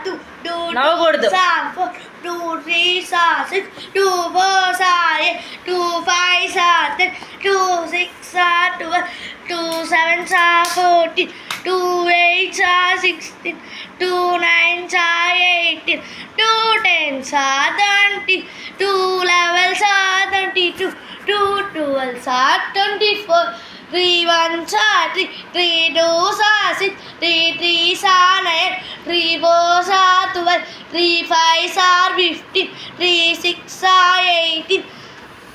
2, 2, నవ్వకూడదు. 2 4, 2 3 6, 2 4 8, 2 5 10, 2 6 12, 2 7 14, 2 8 16, 2 9 18, 2 10 20, 2 11 22, 2 12 24, 3 1 3, 3 2 6, 3 3 9, 3 4 12, 3 5 15, 3 6 18,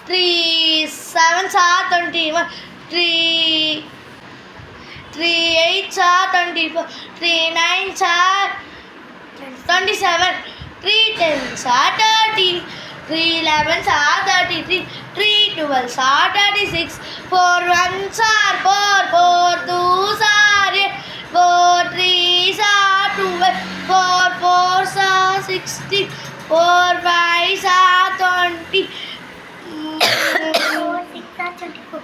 3 7 21, 3 8 24, 3 9 27, 3 10 30, 3 11 33, 3 12 36, 4 1 4, 4 2 8, 4 3 12, 4 4 16, 4 5 20, 4 6 24,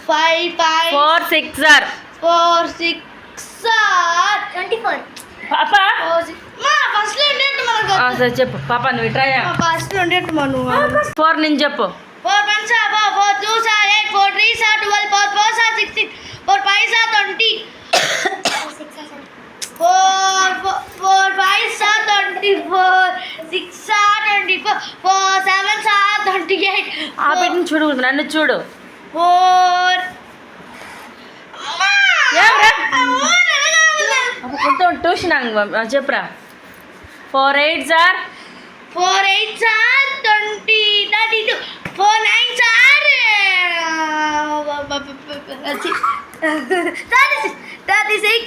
5 5 4 6 are 4 6 24. పాపా first లో ఉండేట్టు మనకు సరే చెప్పు పాప నువ్వు ట్రయా ఫస్ట్ లో ఉండేట్టు మనం 4 నుంచి చెప్పు 4 1 4, 4 2 8, 4 3 12, 4 4 16, 4 5 20, 4 5 24, 6 24, 4 7 28, ఆ బిడ్డని చూడు నన్ను చూడు 4 కొంచెం ట్యూషన్ చెప్పురా 4 8 are 4 8 20, 32, 4 9 36,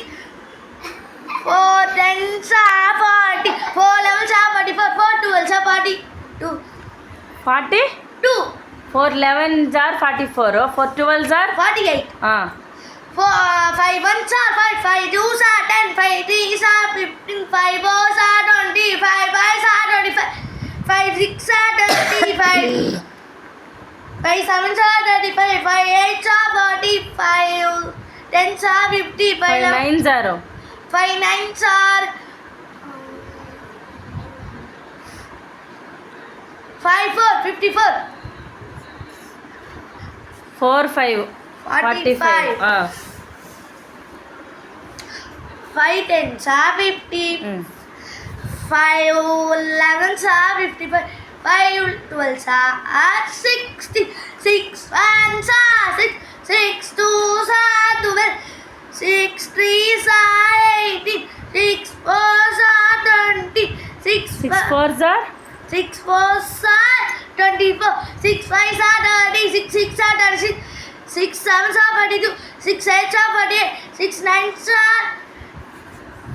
4 10 40, 4 11 44, 4 12 42, 40 2 4 11 are 44 4 12 are 48, 5 1 5, 5 2 10, 5 3 15, 5 4 20, 5 5 25, 5 6 35, 5 7 35, 5 8 45, 10 50, 5 9 are 5 9 5 4 54, 4 5 45 5 10 50, 5 11 55, 5 12 60, 6 1 6, 6 2 12, 6 3 18, 6 4 20, 6 4 are 6 4 24, 6 5 30, 6 6 36, 6 7 42, 6 8 48, 6 9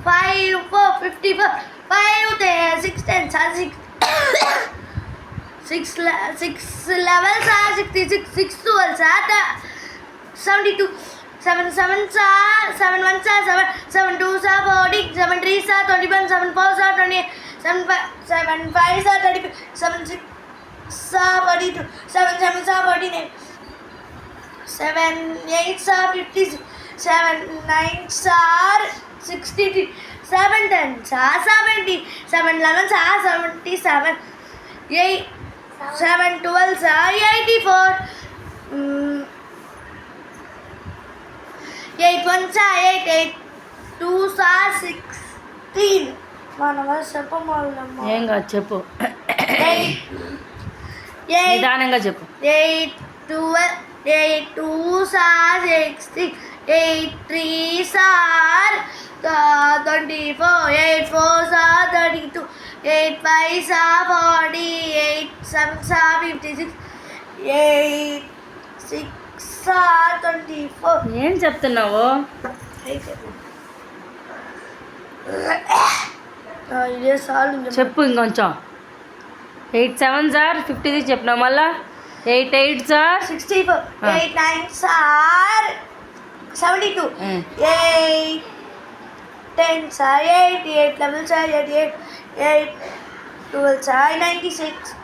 5 4 54, 5 6 10 6 11 66, 6 12 72, 7 7 7 1 7, 7 2 40, 7 3 21, 7 4 28, 7 5 35, 7 6 42, 7 7 49, 7 8 56, 7 9 63, 7 10 70, 7 11 77, 8 7 12 84, 8 1 8, 8 2 16. మనమ చెప్పమల్లమ్మ ఏం కాదు చెప్పు 8 నిదానంగా చెప్పు 8 12, 8 2 16, 8 3 24, 8 4 32, 8 5 40, 8 7 56, 8 6 24. ఏం చెప్తున్నావు ఇదే సార్లు చెప్పు ఇంకొంచెం 8 7 are 56 చెప్పినావు మళ్ళా 8 8 are 64, 8 9 72, 8 10 8, 8 11 88, 8 12 96,